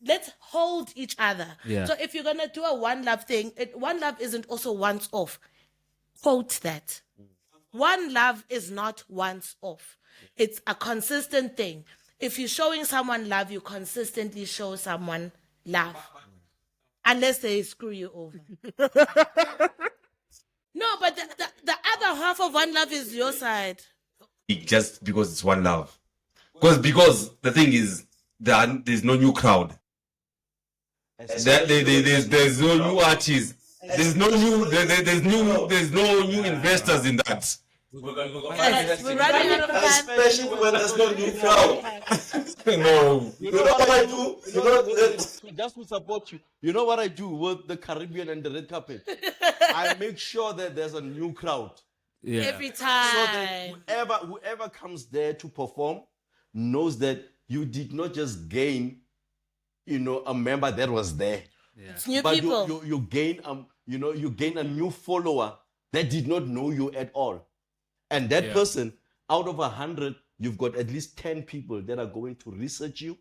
S4: let's hold each other.
S3: Yeah.
S4: So if you're gonna do a one love thing, one love isn't also once off. Quote that. One love is not once off. It's a consistent thing. If you're showing someone love, you consistently show someone love. Unless they screw you over. No, but the other half of one love is your side.
S5: Just because it's one love. Because the thing is, there's no new crowd. There's no new artists. There's no new investors in that.
S4: We're running out of time.
S6: Especially when there's no new crowd.
S5: No.
S6: You know what I do? Just to support you. You know what I do with the Caribbean and the red carpet? I make sure that there's a new crowd.
S3: Yeah.
S4: Every
S6: So that
S4: time.
S6: whoever comes there to perform knows that you did not just gain, a member that was there.
S4: It's new
S6: But
S4: people.
S6: you gain you gain a new follower that did not know you at all. And that person, out of 100, you've got at least 10 people that are going to research you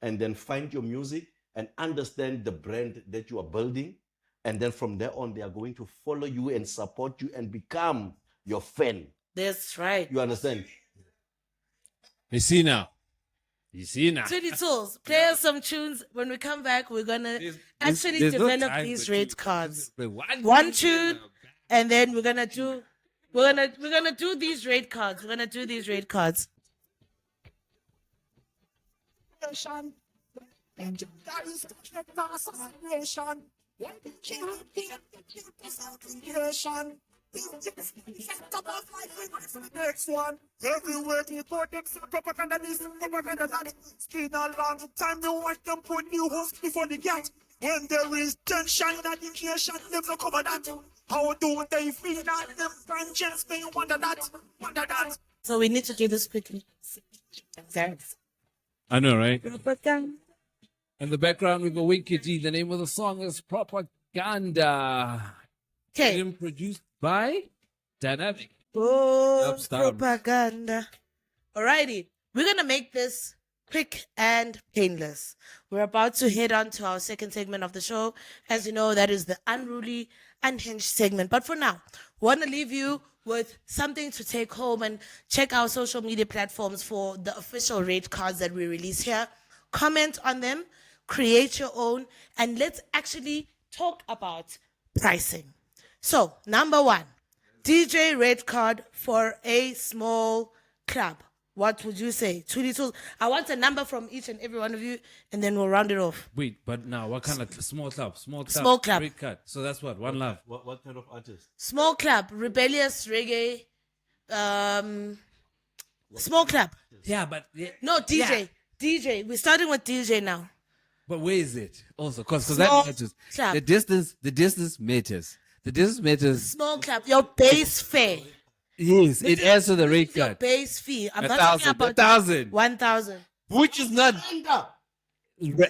S6: and then find your music and understand the brand that you are building. And then from there on, they are going to follow you and support you and become your fan.
S4: That's right.
S6: You understand?
S3: You see now.
S4: 20 tools. Play us some tunes. When we come back, we're gonna actually
S3: There's no
S4: develop
S3: time
S4: these
S3: for
S4: rate
S3: tunes.
S4: cards.
S3: One
S4: One tune, and then we're gonna do these rate cards. We're gonna do these rate cards.
S2: Next one, everywhere you go, them propaganda is propaganda. It's been a long time you watch them put new host before the gate. When there is tension in education, them no cover that. How do they feel that them conscience may wonder that?
S4: So we need to do this quickly. Thanks.
S3: I know, right? In the background, we go Winky G. The name of the song is Propaganda.
S4: Okay.
S3: And produced by Dynamic.
S4: Oh,
S3: Upstart.
S4: propaganda. Alrighty. We're going to make this quick and painless. We're about to head on to our second segment of the show. As you know, that is the unruly, unhinged segment. But for now, we want to leave you with something to take home and check our social media platforms for the official rate cards that we release here. Comment on them, create your own, and let's actually talk about pricing. So, number one, DJ rate card for a small club. What would you say? 22. I want a number from each and every one of you, and then we'll round it off.
S3: Wait, but now, what kind of small club? Small club.
S4: Small club.
S3: Great cut. So that's what? One love.
S6: What kind of artist?
S4: Small club, rebellious reggae, small club.
S3: Yeah, but...
S4: No, DJ. DJ. We're starting with DJ now.
S3: But where is it? Also, because
S4: Small
S3: that matters.
S4: club.
S3: The distance matters. The distance matters.
S4: Small clap. Your base fare.
S3: Yes, it adds to the rate
S4: Your
S3: card.
S4: base fee. I'm
S3: A
S4: not
S3: thousand,
S4: talking about
S3: a thousand.
S4: 1,000.
S3: Which is not.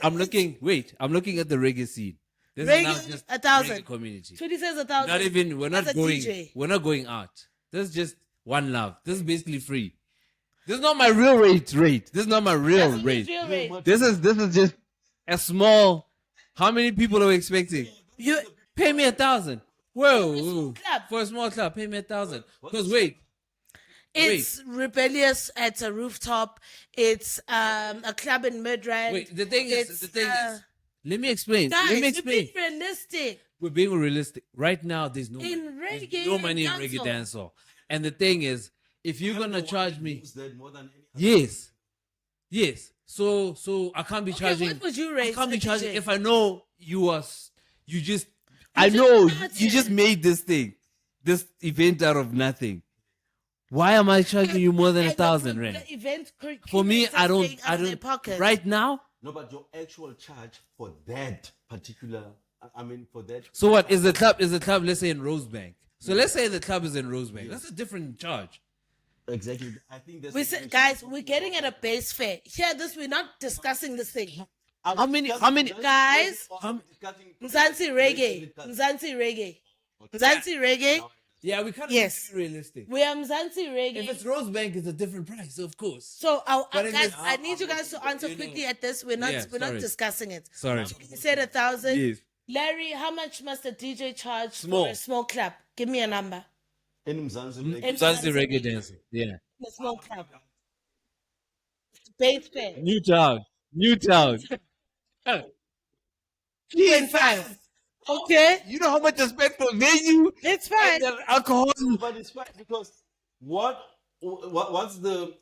S3: I'm looking. Wait, I'm looking at the reggae scene. This is now
S4: Reggae,
S3: just
S4: 1,000.
S3: reggae community.
S4: 20 says 1,000.
S3: Not even. We're not
S4: That's a
S3: going.
S4: DJ.
S3: We're not going out. This is just one love. This is basically free. This is not my real rate. This is not my real rate.
S4: Real rate.
S3: This is just a small. How many people are we expecting?
S4: You
S3: Pay me 1,000. Whoa,
S4: club.
S3: for a small club, pay me 1,000. Because wait,
S4: It's rebellious at a rooftop. It's a club in Midrand.
S3: wait. The thing is, let me explain.
S4: Guys,
S3: Let me
S4: you're
S3: explain.
S4: being realistic.
S3: We're being realistic. Right now, there's no
S4: In
S3: there's
S4: reggae
S3: no money in
S4: dancehall.
S3: reggae dancehall. And the thing is, if you're gonna charge me,
S6: That more than any other.
S3: yes. So I can't be charging.
S4: what would you
S3: I
S4: rate
S3: can't be
S4: a
S3: charging
S4: DJ?
S3: if I know you just. I know you just made this event out of nothing. Why am I charging you more than 1,000 rand?
S4: The event
S3: For me, I don't.
S4: Pocket.
S3: Right now.
S6: No, but your actual charge for that particular, I mean, for that.
S3: So what is the club? Is the club? Let's say in Rosebank. So let's say the club is in Rosebank. That's a different charge.
S6: Exactly. I think that's.
S4: We said, guys, we're getting at a base fare. Hear this, we're not discussing this thing.
S3: How many?
S4: Guys,
S6: Mzansi
S4: Mzansi Reggae. Mzansi Reggae.
S3: Yeah, we can't
S4: Yes.
S3: be realistic.
S4: We are Mzansi
S3: If
S4: Reggae.
S3: it's Rosebank, it's a different price, of course.
S4: So,
S3: But if
S4: guys,
S3: it's-
S4: I need you guys to answer quickly at this. We're not
S3: sorry.
S4: discussing it.
S3: Sorry.
S4: You said 1,000.
S3: Yes.
S4: Larry, how much must a DJ charge
S3: Small.
S4: for a small club? Give me a number.
S6: In Mzansi.
S4: In
S3: Mzansi reggae dancing. Yeah.
S4: A small club. Base fare.
S3: New town.
S4: 2.5. Okay,
S3: You know how much I spent for venue
S4: it's fine.
S3: and the alcohol?
S6: But it's fine because what's the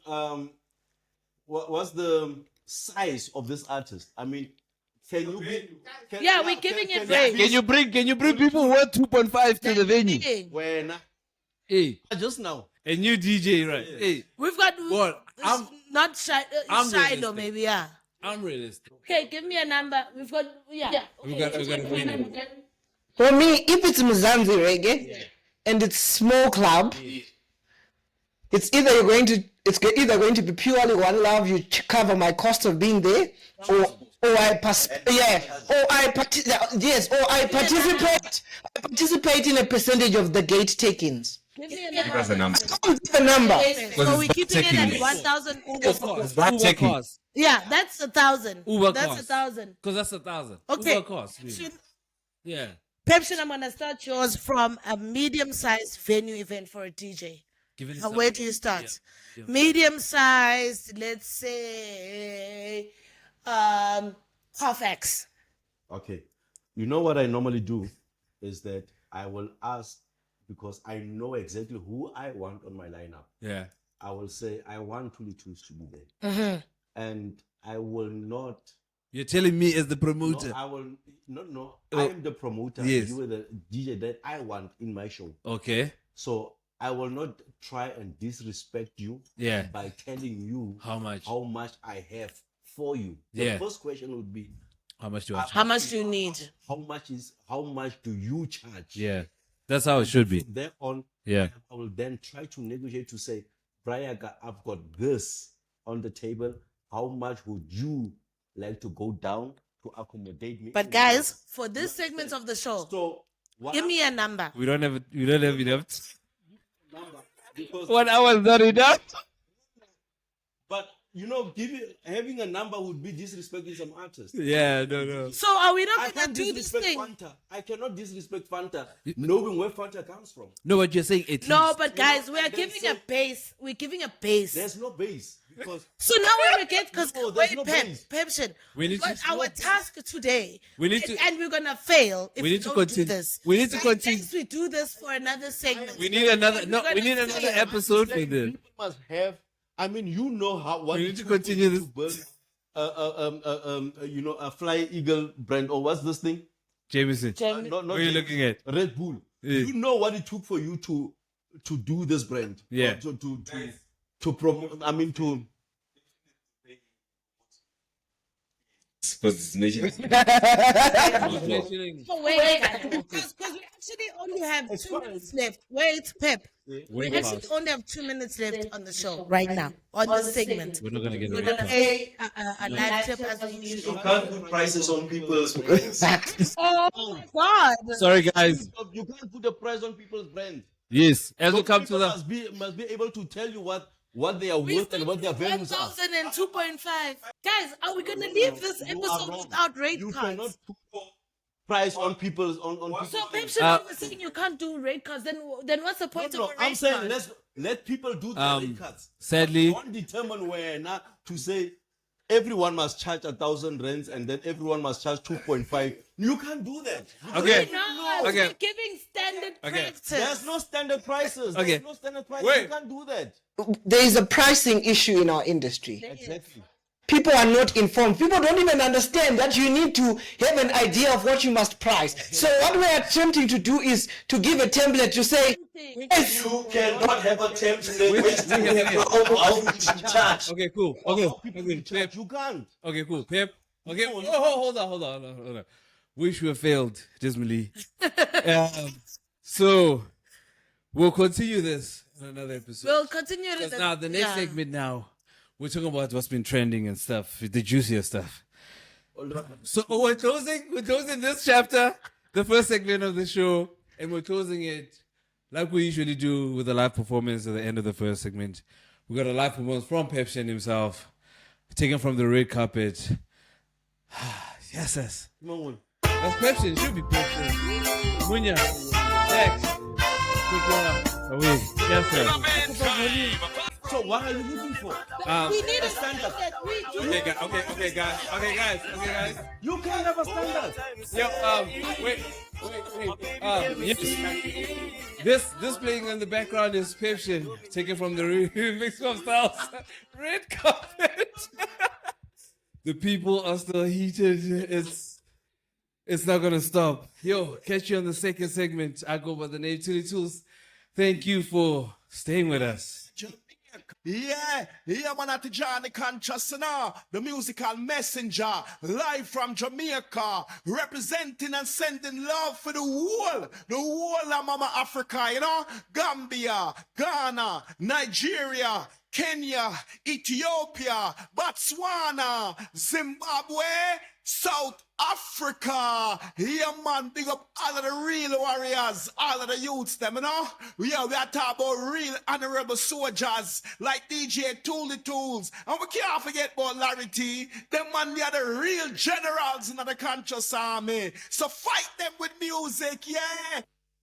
S6: size of this artist? I mean, can you be?
S4: Yeah, we're giving it rate.
S3: Can you bring people worth 2.5 to the venue?
S6: When
S3: Hey,
S6: just now.
S3: a new DJ, right? Hey,
S4: We've got
S3: Well, I'm-
S4: not shy,
S3: I'm
S4: Shiloh,
S3: realistic.
S4: maybe, yeah.
S3: I'm realistic.
S4: Okay, give me a number. We've got
S3: We got a venue.
S1: For me, if it's Mzansi Reggae and it's small club, it's either either going to be purely one love. You cover my cost of being there, or I participate in a percentage of the gate takings.
S4: Give me a number.
S8: That's the number.
S1: The number.
S4: So we're keeping it at
S8: taking.
S4: 1,000 Uber.
S8: That taking.
S3: cost.
S4: Yeah, that's 1,000.
S3: Uber
S4: That's
S3: cost.
S4: 1,000.
S3: Because that's 1,000.
S4: Okay.
S3: Uber cost. Really.
S4: Should-
S3: Yeah.
S4: Pepsi, I'm gonna start yours from a medium-sized venue event for a DJ.
S3: Give it
S4: Now, where do you start? Medium-sized, let's say, Cofax.
S6: Okay. You know what I normally do is that I will ask because I know exactly who I want on my lineup.
S3: Yeah.
S6: I will say I want Tuli Tools to be there, and I will not.
S3: You're telling me as the
S6: No,
S3: promoter.
S6: I will no.
S3: Oh,
S6: I am the promoter.
S3: yes.
S6: You are the DJ that I want in my show.
S3: Okay.
S6: So I will not try and disrespect you
S3: Yeah.
S6: by telling you
S3: How much?
S6: how much I have for you. The
S3: Yeah.
S6: first question would be
S3: How much do I charge?
S4: How much do you need?
S6: how much do you charge?
S3: Yeah. That's how it should be.
S6: From there on,
S3: Yeah.
S6: I will then try to negotiate to say, Brian, I've got this on the table. How much would you like to go down to accommodate me?
S4: But guys, for this segment of the show,
S6: so
S4: give me a number.
S3: We don't have enough.
S6: because
S3: 1 hour is not enough.
S6: but having a number would be disrespecting some artists.
S3: Yeah, no.
S4: So are we not
S6: I
S4: gonna
S6: can't
S4: do this
S6: disrespect
S4: thing?
S6: Fanta. I cannot disrespect Fanta, knowing where Fanta comes from.
S3: No, but you're saying it.
S4: No, but guys, we are
S6: and then
S4: giving
S6: say-
S4: a base. We're giving a base.
S6: There's no base because
S4: So now we get because
S6: No, there's
S4: wait,
S6: no
S4: Pep,
S6: base.
S4: Pepsin.
S3: We need
S4: But
S3: to-
S4: our task today.
S3: We need to-
S4: and we're gonna fail if
S3: We
S4: we,
S3: need to
S4: don't
S3: continue-
S4: do this.
S3: we need to
S4: And
S3: continue-
S4: Next we do this for another segment.
S3: We need another.
S4: We're
S3: No, we
S4: gonna
S3: need another
S4: fail.
S3: episode for this.
S6: people must have. I mean, you know how what
S3: We
S6: it
S3: need to
S6: took
S3: continue
S6: to
S3: this.
S6: build a Fly Eagle brand or what's this thing?
S3: Jameson.
S6: Not
S3: What are you looking at?
S6: Red Bull.
S3: Yeah.
S6: You know what it took for you to do this brand.
S3: Yeah.
S6: Or to promote. I mean to.
S5: Because it's mentioned.
S3: Mentioning-
S4: Oh, wait, because we actually only have 2 minutes left. Wait, Pep. We actually only have 2 minutes left on the show right now, on this segment.
S3: We're not gonna get
S4: We're
S3: it
S4: going to
S3: right.
S4: play a live tip as we usually do.
S6: Can't put prices on people's.
S4: Oh my God.
S3: Sorry, guys.
S6: You can't put a price on people's brand.
S3: Yes, as we come to
S6: People
S3: the
S6: must be able to tell you what they are
S4: We
S6: worth and what their values are.
S4: 1,000 and 2.5. Guys, are we going to leave this
S6: You are
S4: episode
S6: wrong.
S4: without rate
S6: You
S4: cards?
S6: cannot put price on people's on people's
S4: So
S6: things.
S4: Pep was saying you can't do rate cards. Then what's the point
S6: No,
S4: of a rate
S6: I'm saying
S4: card?
S6: let people do their rate cards.
S3: sadly,
S6: Don't determine where now to say everyone must charge 1,000 rands and then everyone must charge 2.5. You can't do that.
S3: okay,
S4: No,
S3: Okay.
S4: we're giving standard
S3: Okay.
S4: practice.
S6: There's no standard prices.
S3: Okay.
S6: There's no standard prices.
S3: Wait.
S6: You can't do that.
S1: There is a pricing issue in our industry.
S6: Exactly.
S1: People are not informed. People don't even understand that you need to have an idea of what you must price. So what we're attempting to do is to give a template to say, yes,
S6: You cannot have a template which charge.
S3: okay, cool. Okay, Pep.
S6: You can't.
S3: Okay, cool. Pep. Okay, hold on. Wish we have failed, dismally. So we'll continue this in another episode.
S4: We'll continue to
S3: Because now the next segment now, we're talking about what's been trending and stuff, the juicier stuff. So we're closing this chapter, the first segment of the show, and we're closing it like we usually do with a live performance at the end of the first segment. We got a live performance from Pepsi himself, taken from the red carpet. Yes. That's Pepsi. It should be Pepsi. Munya. Next. Yes, sir.
S6: So what are you looking for?
S4: we need a standard.
S3: Okay, guys.
S6: You can't have a standard.
S3: Wait. Yes. This playing in the background is Pepsi, taken from the remix of Styles red carpet. The people are still heated. It's not gonna stop. Yo, catch you on the second segment. I go by the name Tilly Tools. Thank you for staying with us.
S2: Yeah, man, at the Johnny Conscious now, the musical messenger, live from Jamaica, representing and sending love for the whole of Mama Africa, you know, Gambia, Ghana, Nigeria, Kenya, Ethiopia, Botswana, Zimbabwe, South Africa. Yeah, man, big up all of the real warriors, all of the youths, them, you know? Yeah, we are talking about real honorable soldiers like DJ Toolie Tools. And we can't forget about Larry T. Them, man, they are the real generals in the conscious army. So fight them with music, yeah?